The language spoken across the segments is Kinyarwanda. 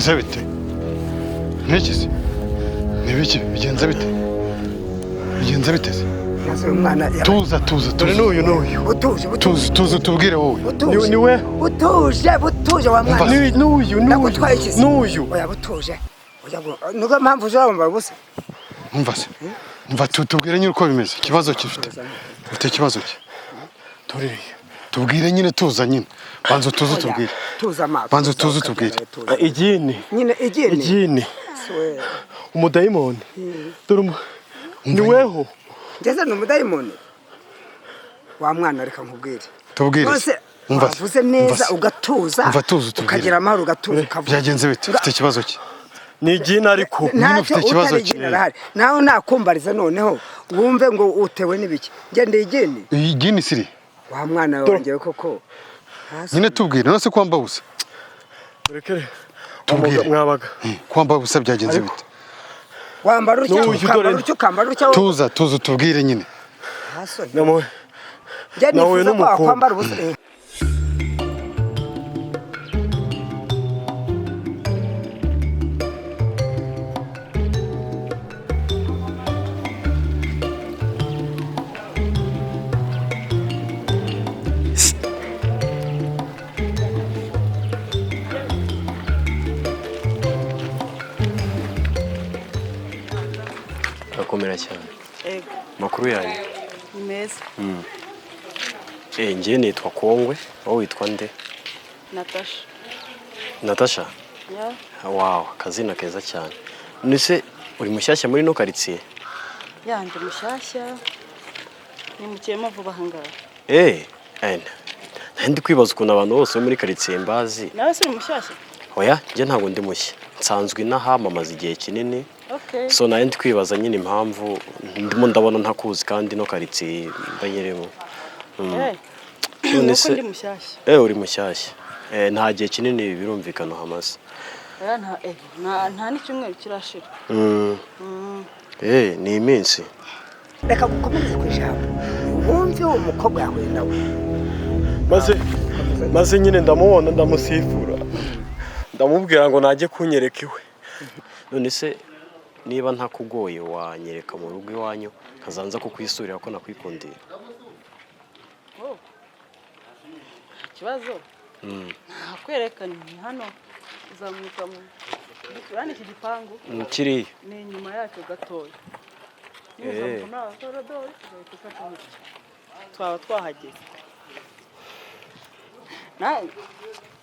bisa bite? Ntekize. Nibiki bigenza bite? Bigenza bite se? Tuza. Dore n'uyu. Tuza tubwire wowe. Ni we. Butuje wa mwana. N'uyu. Oya butuje. Oya ngo nuko mpamvu uzabamba bose. Umva se. Umva tubwire nyine uko bimeze. Ikibazo kifite. Ufite ikibazo ki? Dore. Tubwire nyine tuza nyine. Banzo tuza tubwire. Tuza ma. Banzo tuza tubwire. Igini. Nyine igini. Umudayimoni. Dore ni weho. Ngeze n'umudayimoni. Wa mwana reka nkubwire. Tubwire. Umva vuze neza ugatuza. Umva tuza tubwire. Ukagira amahoro ugatuza ukavuga. Byagenze bite? Ufite ikibazo ki? Ni igini ariko. Nyine ufite ikibazo ki? Naho nakumbariza noneho wumve ngo utewe n'ibiki. Ngende igini. Igini siri. Wa mwana wanjye koko. Nyine tubwire nose kwamba busa. Rekere. Tubwire Mwabaga. Kwamba busa byagenze bite? Wambara utyo kambara utyo. Tuza tubwire nyine. Nawe. Nawe n'umukobwa. Komera cyane. Ego. Makuru yanyu. Meza. Ngiye nitwa Kongwe, wowe witwa nde? Natasha. Natasha? Ya. Wow, kazina keza cyane. Nise uri mushyashya muri no quartier? Yanje mushyashya. Ni mukiyemo vuba hangara. Ndi kwibaza ukuntu abantu bose muri quartier mbazi. Nawe si mushyashya? Oya, nje ntabwo ndi mushya. Nsanzwe nahamamaza igihe kinini. Okay. So ndi kwibaza nyine impamvu ndimo ndabona ntakuzi kandi no quartier mbanyeremo. None se ndi mushyashya. Uri mushyashya. Nta gihe kinini birumvikana hamaze. Nta n'icyumweru kirashira. Ni iminsi. Reka gukomereza ku ijambo. Wumve umukobwa yawe nawe. Maze nyine ndamubona ndamusifura. Ndamubwira ngo najye kunyereka iwe. None se niba ntakugoye wanyereka mu rugo iwanyu kazanza kukwisurira ko nakwikundiye. Kibazo? Nakwereka ni hano uzamuka mu urani iki gipangu. Kiri. Ni inyuma yacyo gatoya. Twaba twahageze.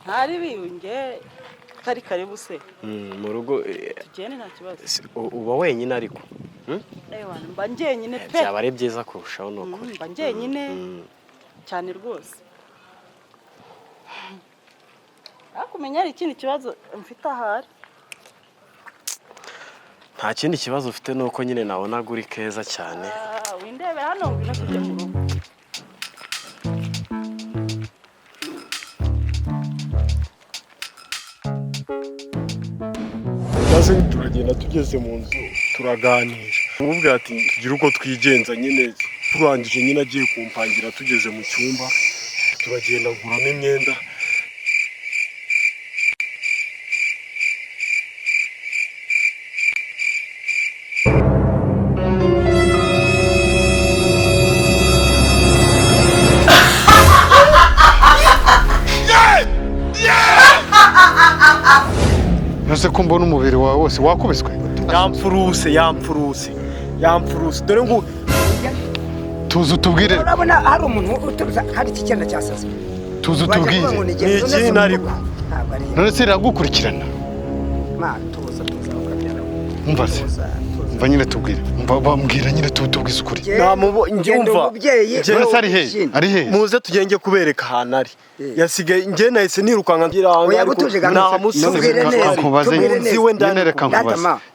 Ntari biyunge kari karibu se. Mu rugo tugene nta kibazo. Uba wenyine ariko. Mba njyenyine pe. Byaba ari byiza kurushaho nuko. Mba njyenyine cyane rwose. Akumenya ari ikindi kibazo mfite ahari. Nta kindi kibazo ufite nuko nyine nabona guri keza cyane. Windebe hano ngwino tujye mu rugo. Maze turagenda tugeze mu nzu turaganira. Umubwira ati tugira uko twigenza nyine turangije nyine agiye kumpangira tugeze mu cyumba turagenda nguramo imyenda. Nose ko mbona umubiri wawe wose wakubiswe? Yampfuruse. Dore ngo tuza tubwire. Urabona hari umuntu utuza hari icyenda cyasaze. Tuza tubwire. Ni iki ariko? None se iragukurikirana? Tuza ukabyara. Umva se. Umva nyine tubwire. Bambwira nyine tubwize ukuri. Njye umva. None ari he? Ari he? Muze tugenge kubereka ahantu ari. Yasigaye njye nahise nirukanka ngira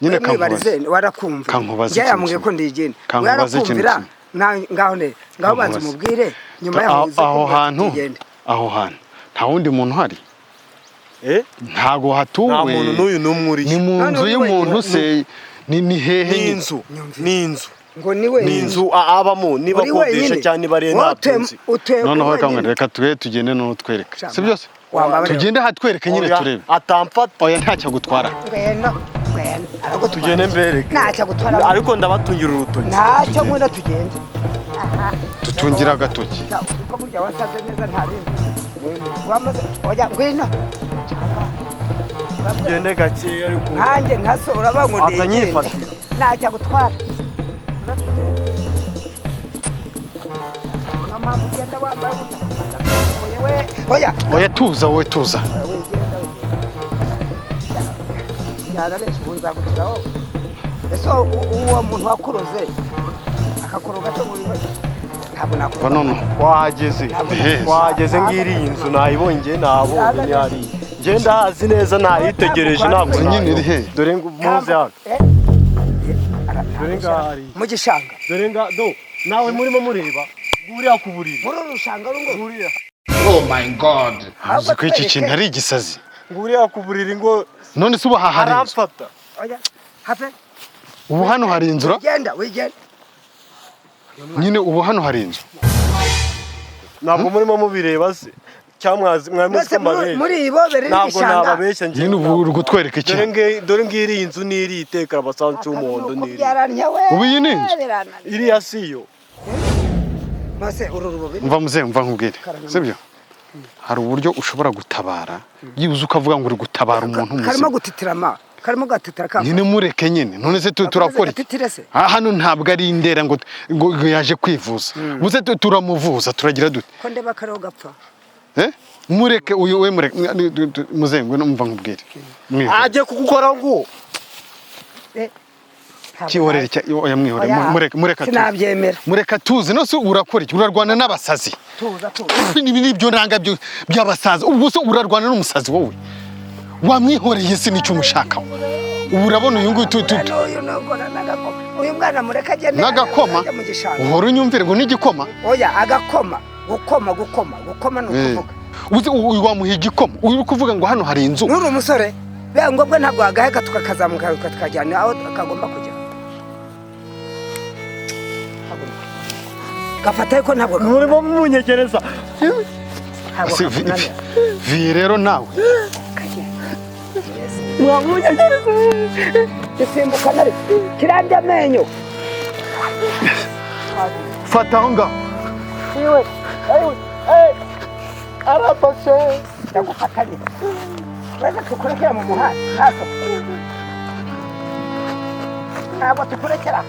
nyine warakumva. Njye yambwiye ko ndigenda. Warakumvira ngaho banze umubwire nyuma aho hantu nta wundi muntu hari. Ntago hatuwe. Nta muntu n'uyu n'umwe uri. Ni mu nzu y'umuntu se ni hehe n'inzu. Ngo niwe n'inzu abamo niba kodesha cyane barenga atunzi. Noneho reka tugende no twereke. Si byose? wambabare tugende hatwereke nyine turebe atamfata oya ntacyo gutwara ngweno ariko tugende mbereke ntacyo gutwara ariko ndabatungira urutoki ntacyo ngwino tugende tutungira agatoki uko burya wasaze neza nta bindi wamaze oya ngwino tugende gake ariko nkanjye nkaso urabanywa Akanyifasha. ntacyo gutwara mama ugenda wambaye oya oya tuza wowe tuza yararesha ubu nzagutiraho ese uwo muntu wakuroze akakoroga cyo muri we ntabwo nakora nono wahageze ngiri iyi nzu nayibonye njye nabonye ntihari njye ndahazi neza nayitegereje ntabwo nyine iri he dore ngo muze hano dore ngahari mu gishanga dore nga do nawe murimo mureba nguriya ku buriri muri uru rushanga rungo nguriya Oh my God. uzi ko iki kintu ari igisazi nguriya ku buriri ngo none se ubu aha hari inzu aramfata oya have ubu hano hari inzu wigenda nyine ubu hano hari inzu ntabwo murimo mubireba se cyangwa mwari ko mbabeshya muri iyi bobere ntabwo n'igishanga nababeshya njye nyine ubu uri kutwereka iki dore ngiri iyi nzu n'iri itekera abasanzu y'umuhondo n'iri ubu iyi ni inzu iriya si yo mase uru rubobe mva muzehe mva nkubwire sibyo hari uburyo ushobora gutabara yibuze ukavuga ngo uri gutabara umuntu karimo muzima gutitirama karimo gatitira kama nyine mureke nyine none se turakora iki gatitire se hano ntabwo ari indera ngo yaje kwivuza buze turamuvuza turagira dute ko ndeba kariho gapfa mureke uyu we mureke muzehe ngwino mva nkubwire ajye kugukora ngo kihorere oya mwihore mureka sinabyemera mureka tuzi no se urakora iki urarwana n'abasazi tuza ibi nibyo nanga by'abasazi ubwo se urarwana n'umusazi wowe wamwihoreye se nicyo umushakaho ubu urabona uyu nguyu uyu mwana mureka agende n'agakoma uhora unyumvire ngo n'igikoma oya agakoma gukoma ni ukuvuga uyu wamuha igikoma uri kuvuga ngo hano hari inzu n'uri umusore biba ngombwa ntabwo wagaheka tukakazamuka tukajyana aho kagomba kujya gafata ariko ntabwo murimo munyegereza vi rero nawe mwamunyegereza gisimbuka nari kirambye amenyo fata aho ngaho iwe arapashe ndagufatanye wese tukurekera mu muhanda ntabwo tukurekera